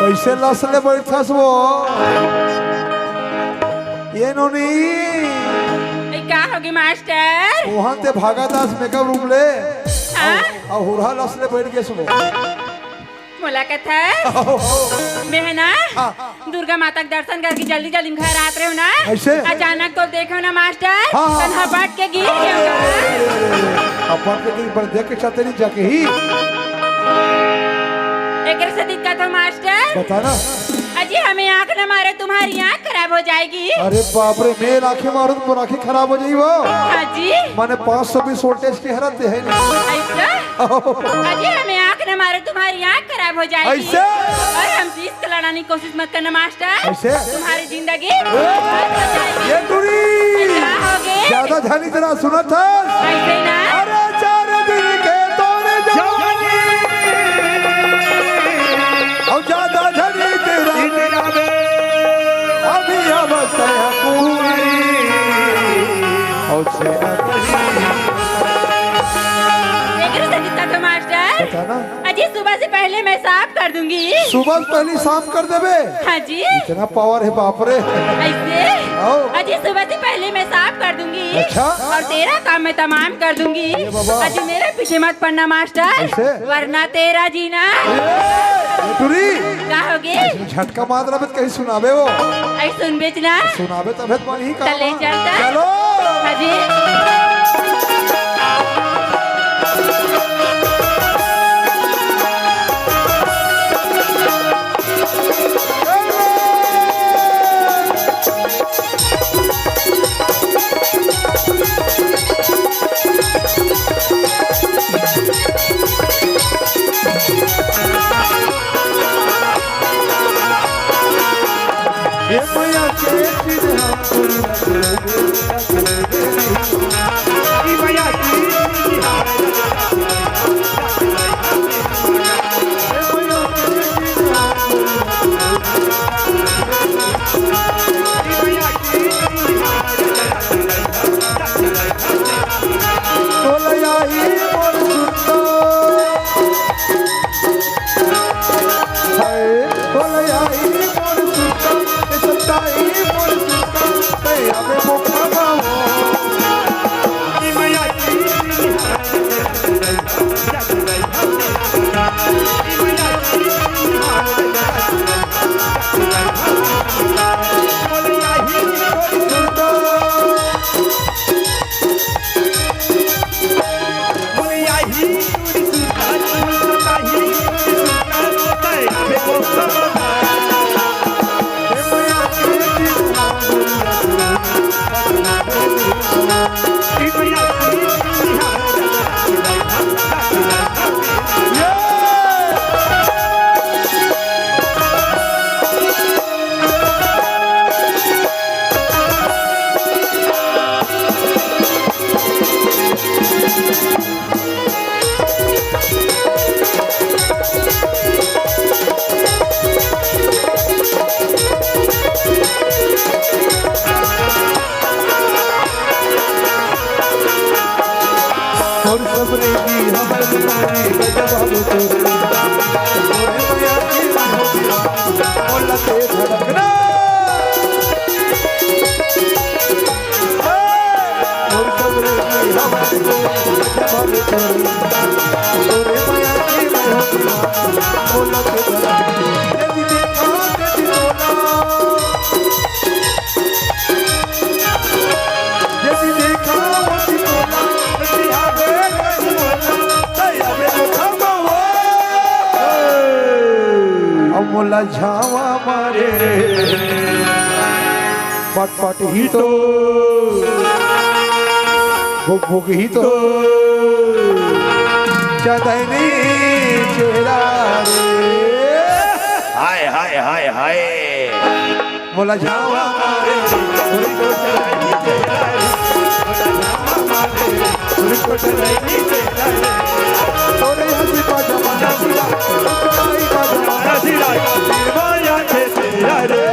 कैसे लसले बैठस वो ये नोनी क्या होगी मास्टर? वहां ते भागा दास मेकअप रूम ले हाँ? और हुरहा लसले बैठ गए सुनो मुलाकात है मैं है ना दुर्गा माता के दर्शन करके जल्दी जल्दी घर आते रहे हो ना ऐसे? अचानक तो देखो ना मास्टर हाँ, हाँ। तन्हा बाट के गिर गया अपन के पर देख के चाहते नहीं जाके ही एक से दिक्कत हो मास्टर बता ना। अजी हमें आँख न मारे तुम्हारी आँख खराब हो जाएगी। अरे बाप रे मेल आंखें मारो तो आंखें खराब हो जाई वो अजी माने 520 वोल्टेज की हरत है नहीं ऐसा अजी हमें आँख न मारे तुम्हारी आँख खराब हो जाएगी। ऐसे? और हमसे इसको लड़ाने की कोशिश मत करना मास्टर ऐसे? तुम्हारी जिंदगी ये दूरी क्या हो गए ज्यादा ध्यान तेरा सुना था ऐसे ना अरे 4 दिन के तोरे जवानी और ज्यादा धनी तेरा अभी अवस्था है पूरी और सेना दिक्कत हो मास्टर बता ना। अजी सुबह से पहले मैं साफ कर दूंगी। सुबह पहले शाम कर देवे हाँ जी इतना पावर है बाप रे ऐसे आओ। अजी सुबह से पहले मैं साफ कर दूंगी। अच्छा? और तेरा काम मैं तमाम कर दूंगी। बाबा। अजी मेरे पीछे मत पड़ना मास्टर ऐसे? वरना तेरा जीना टुरी क्या होगी झटका मार रहा कहीं सुनावे वो ऐ सुन बेचना सुनावे तब पानी ही चले चलता चलो हाँ जी ये मैया के दिन हम मैया की मोला झावा मारे पट पट ही तो भुक भुक ही तो चदैनी चेहरा रे हाय हाय हाय हाय मोला झावा मारे तो चदैनी चेहरा रे मोला चदैनी चेहरा रे तोरे हंसी का जमाना सिरा तोरे का जमाना सिरा निर्माया के तेरा रे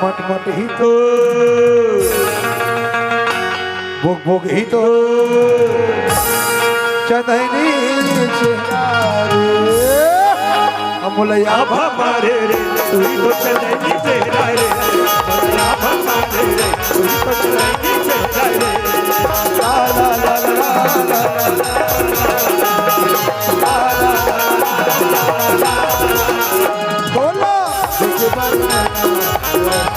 मट मट ही तो भुक भुक ही तो चंदनी चिनारे अमुलया अब हमारे रे तू ही तो चंदनी चेहरा रे अब हमारे रे तू ही तो चंदनी चेहरा रे ला ला ला ला ला बोला देखे बरना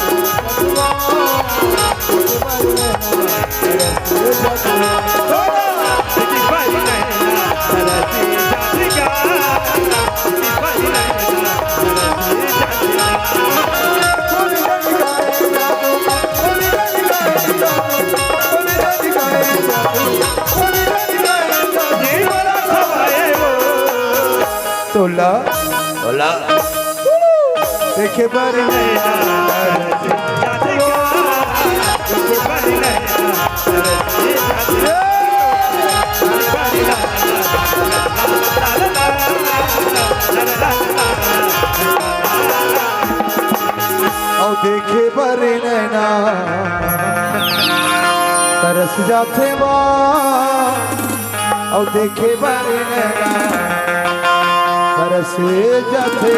तोला बोला देखे बरना और देखे बरे नैना तरस जाते माँ और देखे बरे नैना तरस जाते